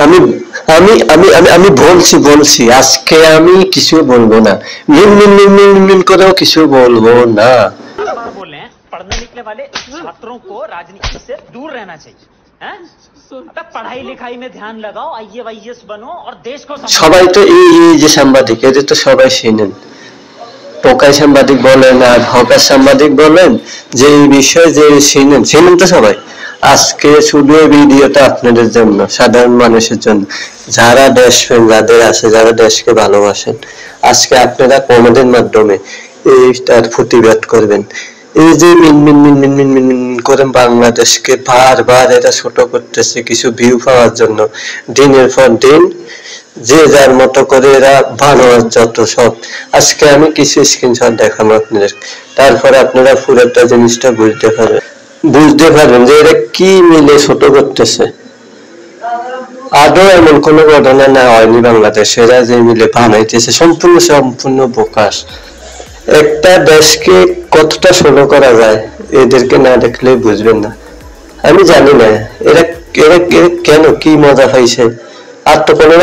আমি আমি আমি আমি আমি বলছি আজকে আমি কিছু বলবো না। মিন মিন মিন মিন মিন করেও কিছু বলবো না। बार बार बोल रहे हैं पढ़ने लिखने वाले छात्रों को राजनीति से दूर रहना चाहिए हैं? अबे पढ़ाई लिखाई में ध्यान लगाओ, आईएएस बनो और देश को সবাই তো এই যে সাংবাদিক এদের তো সবাই চিনেন। টোকাই সাংবাদিক বলেন আর হকার সাংবাদিক বলেন, যে এই বিষয়ে যে চিনেন তো সবাই। আজকে শুধু এই ভিডিওটা আপনাদের জন্য, সাধারণ মানুষের জন্য, যারা দেশপ্রেম যাদের আছে, যারা দেশকে ভালোবাসেন, আজকে আপনারা কমেন্টের মাধ্যমে এইটার প্রতিবাদ করবেন। এই যে মিন মিন মিন মিন মিন মিন মিন করে বাংলাদেশকে বারবার এরা ছোট করতেছে কিছু ভিউ পাওয়ার জন্য, দিনের পর দিন যে যার মতো করে এরা ভালো যত সব। আজকে আমি কিছু স্ক্রিনশট দেখাবো আপনাদের, তারপরে আপনারা পুরোটা জিনিসটা বুঝতে পারবেন যে এরা কি মিলে ছোট করতেছে। আদৌ এমন কোনো ঘটনা না হয়নি বাংলাদেশে, এরা যে মিলে বানাইতেছে সম্পূর্ণ বোকাস। একটা দেশকে কতটা ছোট করা যায় এদেরকে না দেখলে বুঝবেন না। আমি জানি না এরা এরা কেন কি মজা পাইছে। আর তো কোনো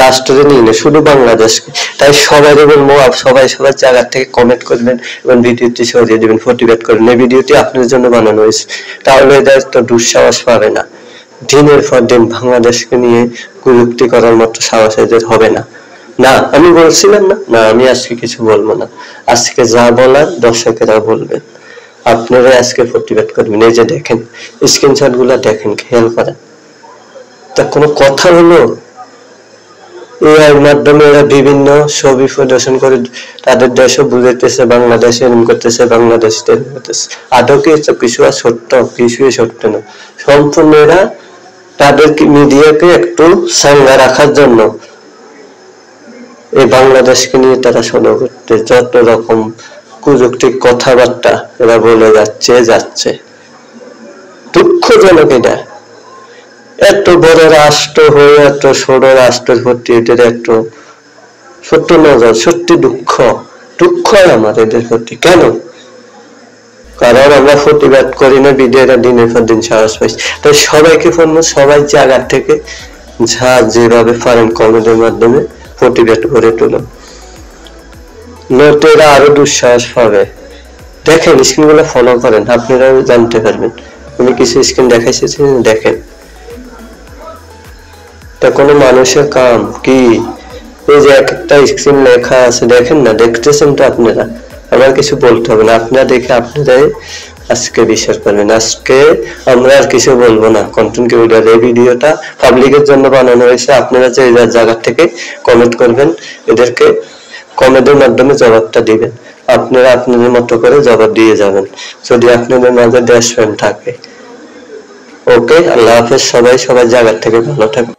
রাষ্ট্রে নিয়ে নেই, শুধু বাংলাদেশকে। তাই সবাই বলবো, সবাই সবার জায়গা থেকে কমেন্ট করবেন এবং ভিডিওটি সরিয়ে দেবেন, প্রতিবাদ করবেন। এই ভিডিওটি আপনার জন্য বানানো হয়েছে, তাহলে এদের তো দুঃসাহস পাবে না। দিনের পর দিন বাংলাদেশকে নিয়ে কুযুক্তি করার মতো সাহস এদের হবে না। না আমি বলছিলাম না, আমি আজকে কিছু বলবো না। আজকে যা বলার দর্শকেরা বলবেন, আপনারা আজকে প্রতিবাদ করবেন। এই যে দেখেন স্ক্রিনশট গুলা দেখেন, খেয়াল করেন। তা কোনো কথা হলো? এর মাধ্যমে এরা বিভিন্ন ছবি প্রদর্শন করে তাদের দেশও বুঝাইতেছে বাংলাদেশ এরকম করতেছে, বাংলাদেশ এরকম করতেছে। আদৌ কি কিছু সত্য? কিছুই সত্য না। সম্পূর্ণ এরা তাদের মিডিয়াকে একটু সাঙ্গা রাখার জন্য এই বাংলাদেশকে নিয়ে তারা শোনা করতে যত রকম কুযুক্তি কথাবার্তা এরা বলে যাচ্ছে। দুঃখজনক এটা। এত বড় রাষ্ট্র হয়ে এত ছোট রাষ্ট্রের প্রতি এদের এত সত্য নজর, সত্যি দুঃখ আমার এদের প্রতি। কেন? কারণ আমরা প্রতিবাদ করি না, বিদেরা দিনের পর দিন সাহস পাইছি। তাই সবাইকে বলবো, সবাই জায়গা থেকে যা যেভাবে পারেন কমেন্টের মাধ্যমে প্রতিবাদ করে তুলুন, নয়তো এরা আরো দুঃসাহস পাবে। দেখেন স্ক্রিন গুলো ফলো করেন, আপনারা জানতে পারবেন। আমি কিছু স্ক্রিন দেখাইছি, দেখেন। তা কোনো মানুষের কাম কি? এই যে একটা স্ক্রিন লেখা আছে, দেখেন না, দেখতেছেন তো আপনারা। আমার কিছু বলতে হবে না, আপনারা দেখে আপনারাই আজকে বিশ্বাস করবেন। আজকে আমরা আর কিছু বলবো না। কন্টেন্ট ক্রিয়েটর এই ভিডিওটা পাবলিকের জন্য বানানো হয়েছে। আপনারা যে জায়গা থেকে কমেন্ট করবেন, এদেরকে কমেন্টের মাধ্যমে জবাবটা দিবেন। আপনারা আপনাদের মতো করে জবাব দিয়ে যাবেন, যদি আপনাদের মাঝে দেশপ্রেম থাকে। ওকে, আল্লাহ হাফেজ। সবাই সবার জায়গা থেকে ভালো থাকবে।